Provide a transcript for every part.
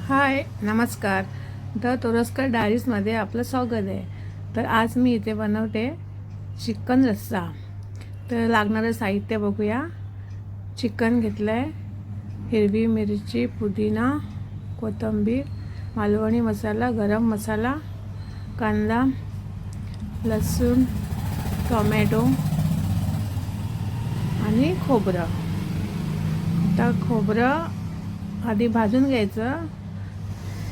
हाय नमस्कार. द तोरसकर डायरीजमध्ये आपलं स्वागत आहे. तर आज मी इथे बनवते चिकन रस्सा. तर लागणारं साहित्य बघूया. चिकन घेतलं आहे, हिरवी मिरची, पुदिना, कोथिंबीर, मालवणी मसाला, गरम मसाला, कांदा, लसूण, टोमॅटो आणि खोबरं. आता खोबरं आधी भाजून घ्यायचं.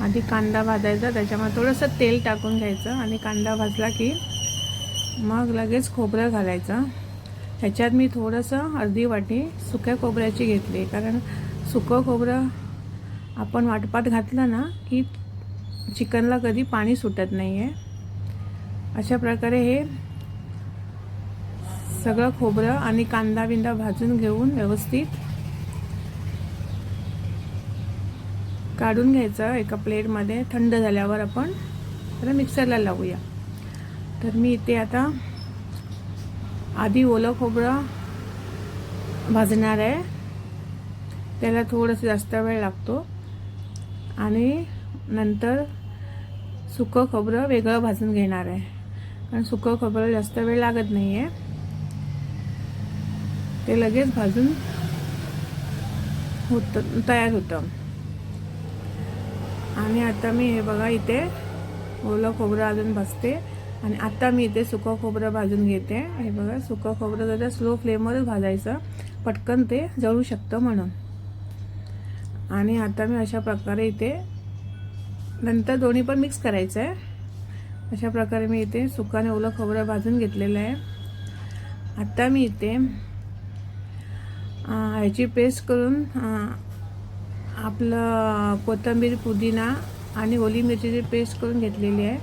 आधी कांदा भाजायचा, त्याच्यामध्ये थोडंसं तेल टाकून घ्यायचं आणि कांदा भाजला की मग लगेच खोबरं घालायचं. ह्याच्यात मी थोडंसं अर्धी वाटी सुक्या खोबऱ्याची घेतली, कारण सुकं खोबरं आपण वाटपात घातलं ना की चिकनला कधी पाणी सुटत नाही आहे. अशा प्रकारे हे सगळं खोबरं आणि कांदा बिंदा भाजून घेऊन व्यवस्थित काढून घ्यायचं एका प्लेटमध्ये. थंड झाल्यावर आपण त्याला मिक्सरला लावूया. तर मी इथे आता आधी ओलं खोबरं भाजणार आहे. त्याला थोडंसं जास्त वेळ लागतो आणि नंतर सुकं खोबरं वेगळं भाजून घेणार आहे, कारण सुकं खोबरं जास्त वेळ लागत नाही आहे, ते लगेच भाजून तयार होतं. आणि आता मी हे बघा इथे ओलं खोबरं अजून भाजते आणि आता मी इथे सुकं खोबरं भाजून घेते. हे बघा, सुकं खोबरं जरा स्लो फ्लेमवरच भाजायचं, पटकन ते जळू शकतं म्हणून. आणि आता मी अशा प्रकारे इथे नंतर दोन्ही पण मिक्स करायचं आहे. अशा प्रकारे मी इथे सुकं आणि ओलं खोबरं भाजून घेतलेलं आहे. आता मी इथे ह्याची पेस्ट करून आपलं कोथिंबीर, पुदिना आणि ओली मिरचीची पेस्ट करून घेतलेली आहे,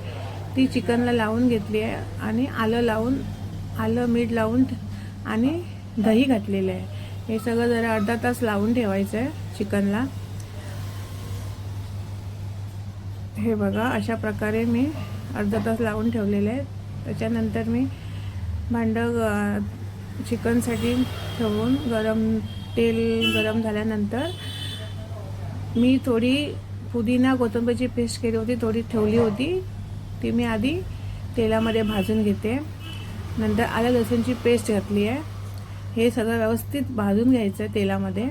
ती चिकनला लावून घेतली आहे. आणि आलं मीठ लावून आणि दही घातलेलं आहे. हे सगळं जरा अर्धा तास लावून ठेवायचं आहे चिकनला. हे बघा, अशा प्रकारे मी अर्धा तास लावून ठेवलेलं आहे. त्याच्यानंतर मी भांडं चिकनसाठी ठेवून तेल गरम झाल्यानंतर मी थोडी पुदिना कोथिंबीरची पेस्ट केली होती, थोडी ठेवली होती, ती मी आधी तेलामध्ये भाजून घेते. नंतर आलं लसूणची पेस्ट घातली आहे. हे सगळं व्यवस्थित भाजून घ्यायचं आहे तेलामध्ये.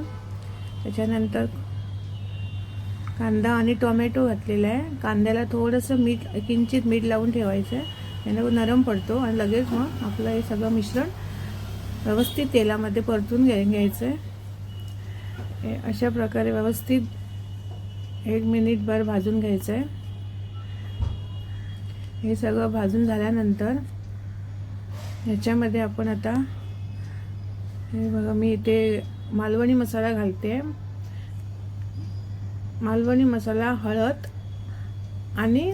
त्याच्यानंतर कांदा आणि टोमॅटो घातलेला आहे. कांद्याला थोडंसं किंचित मीठ लावून ठेवायचं आहे, त्याने नरम पडतो आणि लगेच मग आपलं हे सगळं मिश्रण व्यवस्थित तेलामध्ये परतून घ्यायचं आहे. अशा प्रकारे व्यवस्थित 1 मिनिटभर भाजून घ्यायचं आहे. हे सगळं भाजून झाल्यानंतर ह्याच्यामध्ये आपण आता हे बघा, मी इथे मालवणी मसाला घालते. मालवणी मसाला, हळद आणि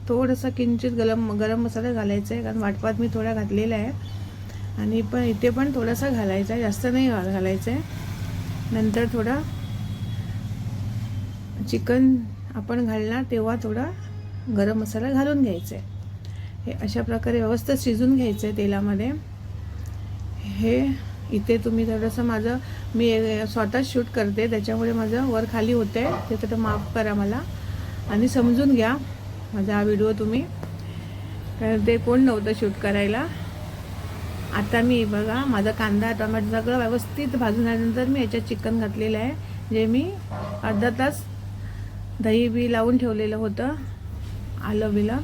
थोडंसं किंचित गरम मसाला घालायचा आहे, कारण वाटपात मी थोडा घातलेला आहे. आणि पण इथे पण थोडासा घालायचा आहे, जास्त नाही घालायचं आहे. नंतर थोडा चिकन आपण घालणार तेव्हा थोडा गरम मसाला घालून घ्यायचा आहे. हे अशा प्रकारे व्यवस्थित शिजून घ्यायचं आहे तेलामध्ये. हे इथे तुम्ही थोडंसं मी स्वतः शूट करते, त्याच्यामुळे माझं वर खाली होतं आहे, ते थोडं माफ करा मला आणि समजून घ्या माझा हा व्हिडिओ तुम्ही, कारण ते कोण नव्हतं शूट करायला. आता मी बघा, माझा कांदा टोमॅटो सगळं व्यवस्थित भाजून झाल्यानंतर मी याच्यात चिकन घातलेलं आहे, जे मी अर्धा तास दही बी लावून ठेवलेलं होतं, आलं बिलं.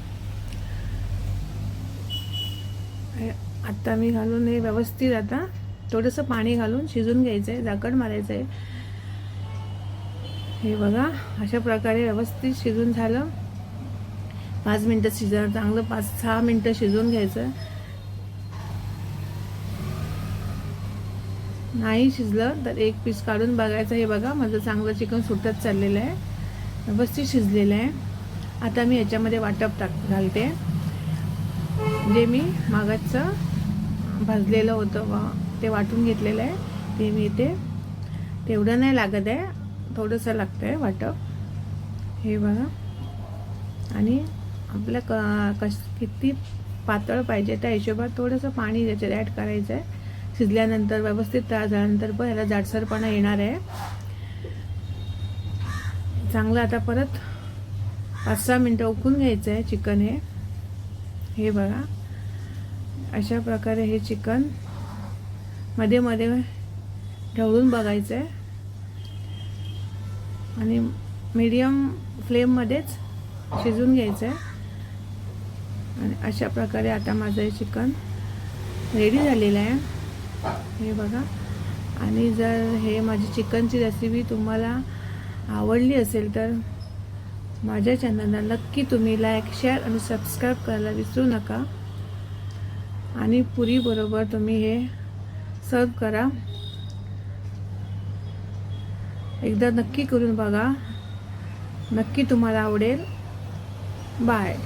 आता मी घालून हे व्यवस्थित आता थोडंसं पाणी घालून शिजून घ्यायचं आहे, झाकण मारायचं आहे. हे बघा, अशा प्रकारे व्यवस्थित शिजून झालं. 5 मिनटं चांगलं 5-6 मिनटं शिजवून घ्यायचं. नाही शिजलं तर एक पीस काढून बघायचं. हे बघा, माझं चांगलं चिकन सुटत चाललेलं आहे, व्यवस्थित शिजलेलं आहे. आता मी याच्यामध्ये वाटप घालते, जे मी मागचं भाजलेलं होतं ते वाटून घेतलेलं आहे, ते मी इथे तेवढं नाही लागत आहे, थोडंसं लागतं आहे वाटप. हे बघा, आणि आपल्या किती पातळ पाहिजे त्या हिशोबात थोडंसं पाणी त्याच्यात ॲड करायचं आहे. शिजल्यानंतर व्यवस्थित तयार झाल्यानंतर पण याला जाडसरपणा येणार आहे. चांगलं आता परत 5-6 मिनटं उकळून घ्यायचं आहे चिकन. हे बघा, अशा प्रकारे हे चिकन मध्ये मध्ये ढवळून बघायचं आहे आणि मीडियम फ्लेममध्येच शिजवून घ्यायचं आहे. आणि अशा प्रकारे आता माझं हे चिकन रेडी झालेलं आहे. हे बघा. आणि जर हे माझी चिकनची रेसिपी तुम्हाला आवडली असेल तर माझ्या चॅनलला नक्की तुम्ही लाईक, शेअर आणि सबस्क्राईब करायला विसरू नका. आणि पुरीबरोबर तुम्ही हे सर्व करा. एकदा नक्की करून बघा, नक्की तुम्हाला आवडेल. बाय.